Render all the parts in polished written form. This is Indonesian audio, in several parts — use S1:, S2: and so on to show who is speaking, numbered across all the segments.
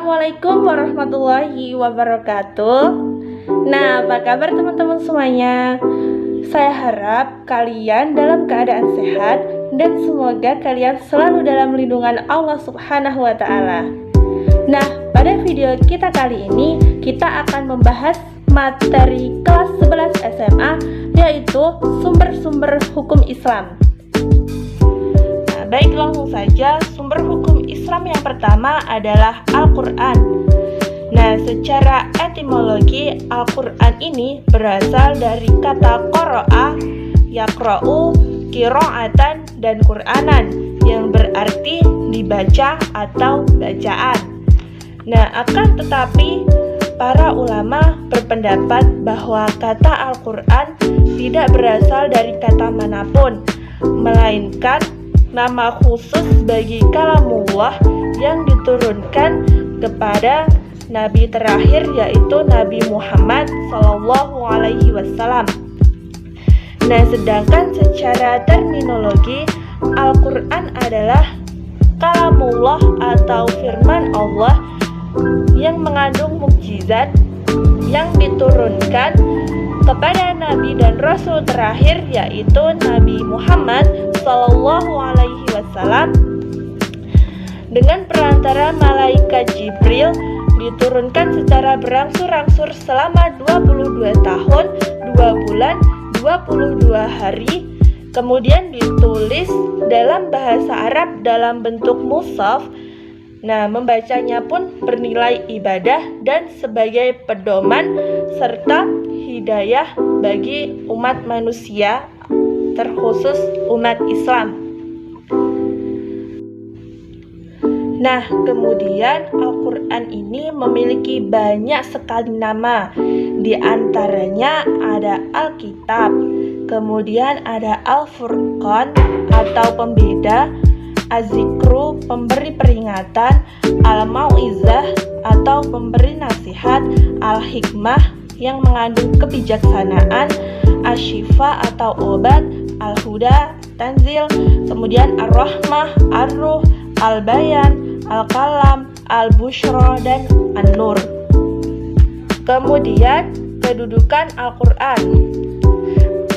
S1: Assalamualaikum warahmatullahi wabarakatuh. Nah, apa kabar teman-teman semuanya? Saya harap kalian dalam keadaan sehat dan semoga kalian selalu dalam lindungan Allah Subhanahu wa Ta'ala. Nah, pada video kita kali ini kita akan membahas materi kelas 11 SMA, yaitu sumber-sumber hukum Islam. Baik, langsung saja. Sumber hukum Islam yang pertama adalah Al-Quran. Nah, secara etimologi, Al-Quran ini berasal dari kata qara'a, yaqra'u, qira'atan, dan Qur'anan, yang berarti dibaca atau bacaan. Nah, akan tetapi para ulama berpendapat bahwa kata Al-Quran tidak berasal dari kata manapun, melainkan nama khusus bagi kalamullah yang diturunkan kepada Nabi terakhir, yaitu Nabi Muhammad SAW. Nah, sedangkan secara terminologi, Al-Quran adalah kalamullah atau firman Allah yang mengandung mukjizat yang diturunkan kepada Nabi dan Rasul terakhir, yaitu Nabi Muhammad SAW, dengan perantara malaikat Jibril, diturunkan secara berangsur-angsur selama 22 tahun, 2 bulan, 22 hari, kemudian ditulis dalam bahasa Arab dalam bentuk mushaf. Nah, membacanya pun bernilai ibadah dan sebagai pedoman serta hidayah bagi umat manusia, terkhusus umat Islam. Nah, kemudian Al-Quran ini memiliki banyak sekali nama. Di antaranya ada Alkitab, kemudian ada Al-Furqan atau pembeda, Az-Zikru, pemberi peringatan, Al-Mau'izah atau pemberi nasihat, Al-Hikmah yang mengandung kebijaksanaan, Asy-Syifa atau obat, Al-Huda, Tanzil, kemudian Ar-Rahmah, Ar-Ruh, Al-Bayan, Al-Kalam, Al-Busyra, dan An-Nur. Kemudian kedudukan Al-Quran.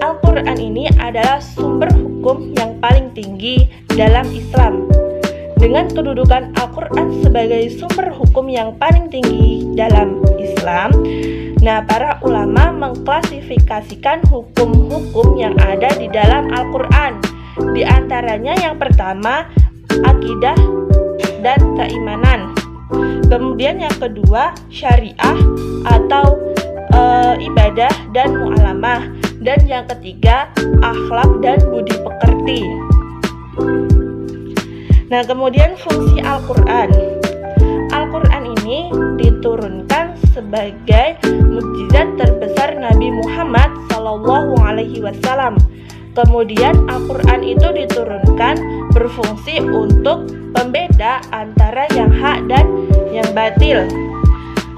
S1: Al-Quran ini adalah sumber hukum yang paling tinggi dalam Islam. Dengan kedudukan Al-Quran sebagai sumber hukum yang paling tinggi dalam Islam, nah, para ulama mengklasifikasikan hukum-hukum yang ada di dalam Al-Quran. Di antaranya yang pertama, akidah dan keimanan. Kemudian yang kedua, syariah atau ibadah dan mu'alamah. Dan yang ketiga, akhlak dan budi pekerti. Nah, kemudian fungsi Al-Quran. Al-Quran ini diturunkan sebagai mukjizat terbesar Nabi Muhammad SAW. Kemudian Al-Quran itu diturunkan berfungsi untuk pembeda antara yang hak dan yang batil.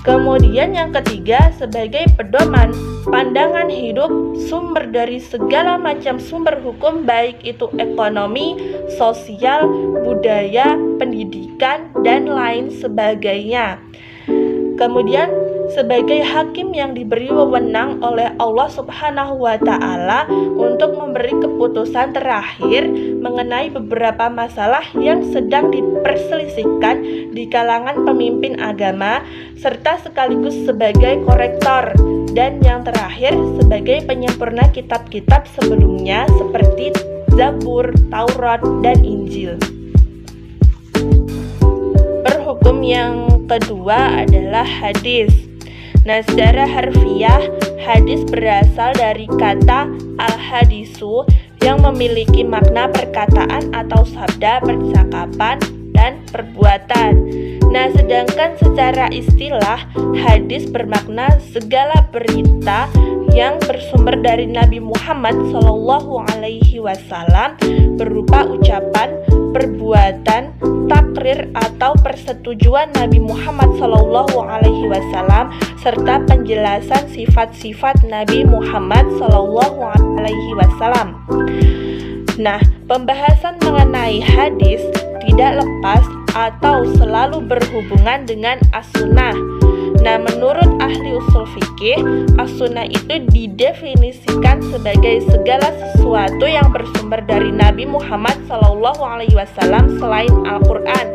S1: Kemudian yang ketiga, sebagai pedoman pandangan hidup, sumber dari segala macam sumber hukum, baik itu ekonomi, sosial, budaya, pendidikan, dan lain sebagainya. Kemudian sebagai hakim yang diberi wewenang oleh Allah Subhanahu wa Ta'ala untuk memberi keputusan terakhir mengenai beberapa masalah yang sedang diperselisihkan di kalangan pemimpin agama, serta sekaligus sebagai korektor, dan yang terakhir sebagai penyempurna kitab-kitab sebelumnya seperti Zabur, Taurat, dan Injil. Perhukum yang kedua adalah hadis. Nah, secara harfiah, hadis berasal dari kata al-hadisu yang memiliki makna perkataan atau sabda, percakapan, dan perbuatan. Nah, sedangkan secara istilah, hadis bermakna segala berita yang bersumber dari Nabi Muhammad SAW berupa ucapan, perbuatan, takrir atau persetujuan Nabi Muhammad SAW serta penjelasan sifat-sifat Nabi Muhammad SAW. Nah, pembahasan mengenai hadis tidak lepas atau selalu berhubungan dengan as-sunnah. Nah, menurut ahli usul fikih, as-sunnah itu didefinisikan sebagai segala sesuatu yang bersumber dari Nabi Muhammad SAW selain Al-Quran,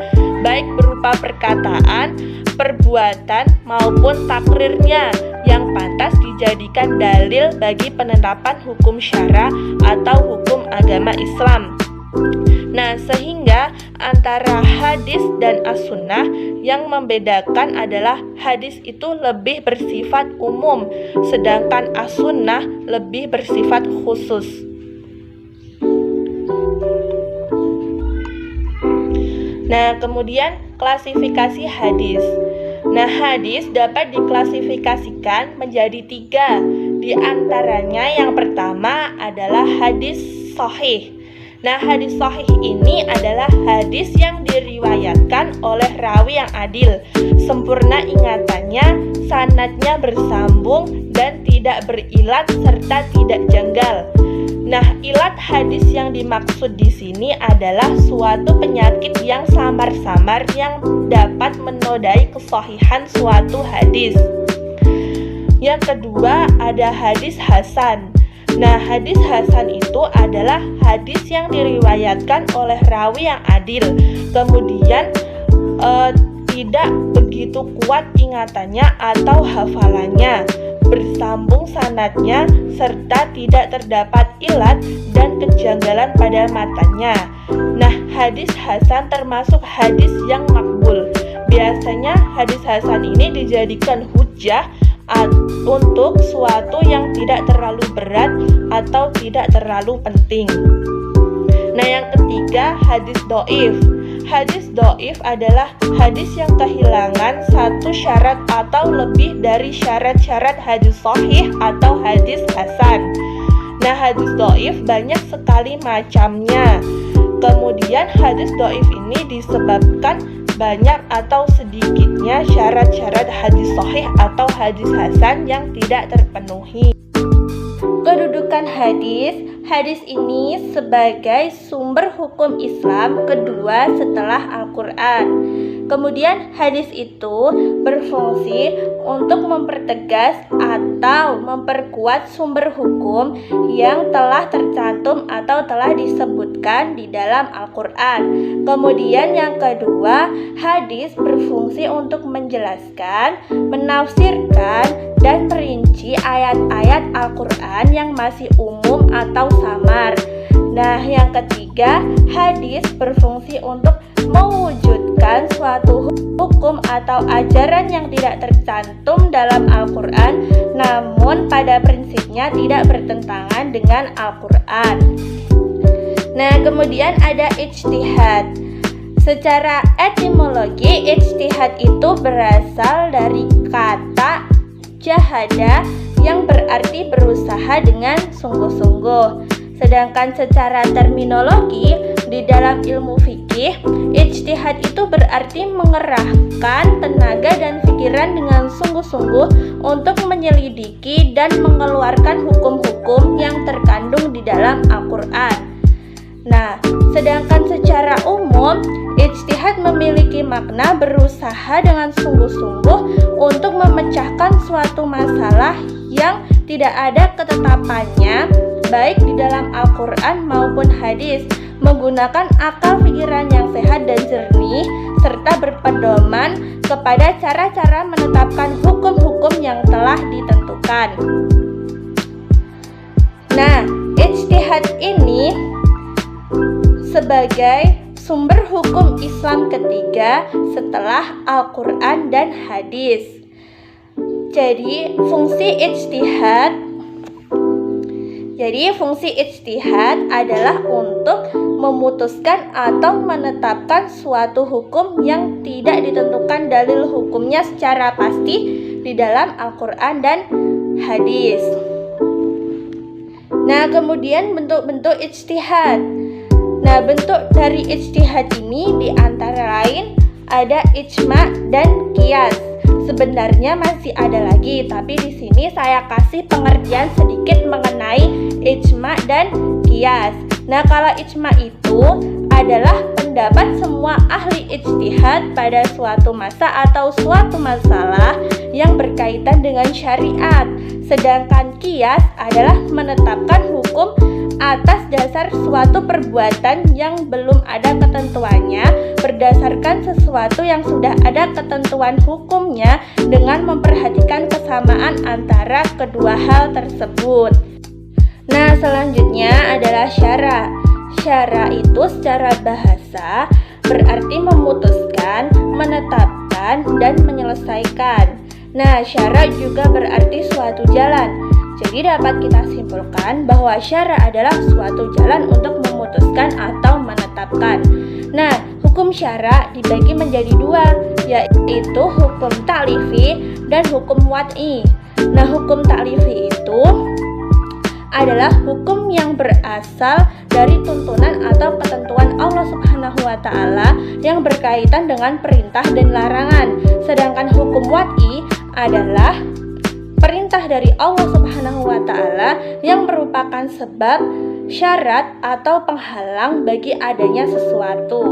S1: baik berupa perkataan, perbuatan, maupun takrirnya yang pantas dijadikan dalil bagi penetapan hukum syara atau hukum agama Islam. Nah, sehingga antara hadis dan as-sunnah yang membedakan adalah hadis itu lebih bersifat umum, sedangkan as-sunnah lebih bersifat khusus. Nah, kemudian klasifikasi hadis. Nah, hadis dapat diklasifikasikan menjadi 3. Di antaranya yang pertama adalah hadis sahih. Nah, hadis sahih ini adalah hadis yang diriwayatkan oleh rawi yang adil, sempurna ingatannya, sanadnya bersambung dan tidak berilat serta tidak janggal. Nah, ilat hadis yang dimaksud di sini adalah suatu penyakit yang samar-samar yang dapat menodai kesahihan suatu hadis. Yang kedua ada hadis hasan. Nah, hadis hasan itu adalah hadis yang diriwayatkan oleh rawi yang adil, kemudian tidak begitu kuat ingatannya atau hafalannya, bersambung sanadnya, serta tidak terdapat ilat dan kejanggalan pada matanya. Nah, hadis hasan termasuk hadis yang makbul. Biasanya hadis hasan ini dijadikan hujjah untuk suatu yang tidak terlalu berat atau tidak terlalu penting. Nah, yang ketiga hadis dhaif. Hadis dhaif adalah hadis yang kehilangan satu syarat atau lebih dari syarat-syarat hadis sahih atau hadis hasan. Nah, hadis dhaif banyak sekali macamnya. Kemudian hadis dhaif ini disebabkan banyak atau sedikitnya syarat-syarat hadis sahih atau hadis hasan yang tidak terpenuhi. Kedudukan hadis ini sebagai sumber hukum Islam kedua setelah Al-Quran. Kemudian hadis itu berfungsi untuk mempertegas atau memperkuat sumber hukum yang telah tercantum atau telah disebutkan di dalam Al-Quran. Kemudian yang kedua, hadis berfungsi untuk menjelaskan, menafsirkan, dan merinci ayat-ayat Al-Quran yang masih umum atau samar. Nah, yang ketiga, hadis berfungsi untuk mewujudkan suatu hukum atau ajaran yang tidak tercantum dalam Al-Quran, namun pada prinsipnya tidak bertentangan dengan Al-Quran. Nah, kemudian ada ijtihad. Secara etimologi, ijtihad itu berasal dari kata jahada yang berarti berusaha dengan sungguh-sungguh. Sedangkan secara terminologi di dalam ilmu fikih, ijtihad itu berarti mengerahkan tenaga dan pikiran dengan sungguh-sungguh untuk menyelidiki dan mengeluarkan hukum-hukum yang terkandung di dalam Al-Quran. Nah, sedangkan secara umum, ijtihad memiliki makna berusaha dengan sungguh-sungguh untuk memecahkan suatu masalah yang tidak ada ketetapannya, baik di dalam Al-Quran maupun hadis, menggunakan akal pikiran yang sehat dan jernih, serta berpedoman kepada cara-cara menetapkan hukum-hukum yang telah ditentukan. Nah, ijtihad ini sebagai sumber hukum Islam ketiga setelah Al-Quran dan hadis. Jadi fungsi ijtihad adalah untuk memutuskan atau menetapkan suatu hukum yang tidak ditentukan dalil hukumnya secara pasti di dalam Al-Quran dan hadis. Nah, kemudian bentuk-bentuk ijtihad. Nah, bentuk dari ijtihad ini diantara lain ada ijma' dan qiyas. Sebenarnya masih ada lagi, tapi di sini saya kasih pengertian sedikit mengenai ijma' dan qiyas. Nah, kalau ijma' itu adalah pendapat semua ahli ijtihad pada suatu masa atau suatu masalah yang berkaitan dengan syariat. Sedangkan qiyas adalah menetapkan hukum atas dasar suatu perbuatan yang belum ada ketentuannya berdasarkan sesuatu yang sudah ada ketentuan hukumnya dengan memperhatikan kesamaan antara kedua hal tersebut. Nah, selanjutnya adalah syara. Syara itu secara bahasa berarti memutuskan, menetapkan, dan menyelesaikan. Nah, syara juga berarti suatu jalan. Jadi dapat kita simpulkan bahwa syara adalah suatu jalan untuk memutuskan atau menetapkan. Nah, hukum syara dibagi menjadi dua, yaitu hukum ta'lifi dan hukum wad'i. Nah, hukum ta'lifi itu adalah hukum yang berasal dari tuntunan atau ketentuan Allah Subhanahu wa Ta'ala yang berkaitan dengan perintah dan larangan. Sedangkan hukum wad'i adalah perintah dari Allah Subhanahu wa Ta'ala yang merupakan sebab, syarat, atau penghalang bagi adanya sesuatu.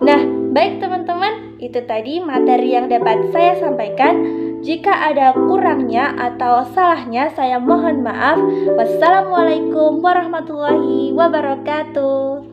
S1: Nah, baik teman-teman, itu tadi materi yang dapat saya sampaikan. Jika ada kurangnya atau salahnya, saya mohon maaf. Wassalamualaikum warahmatullahi wabarakatuh.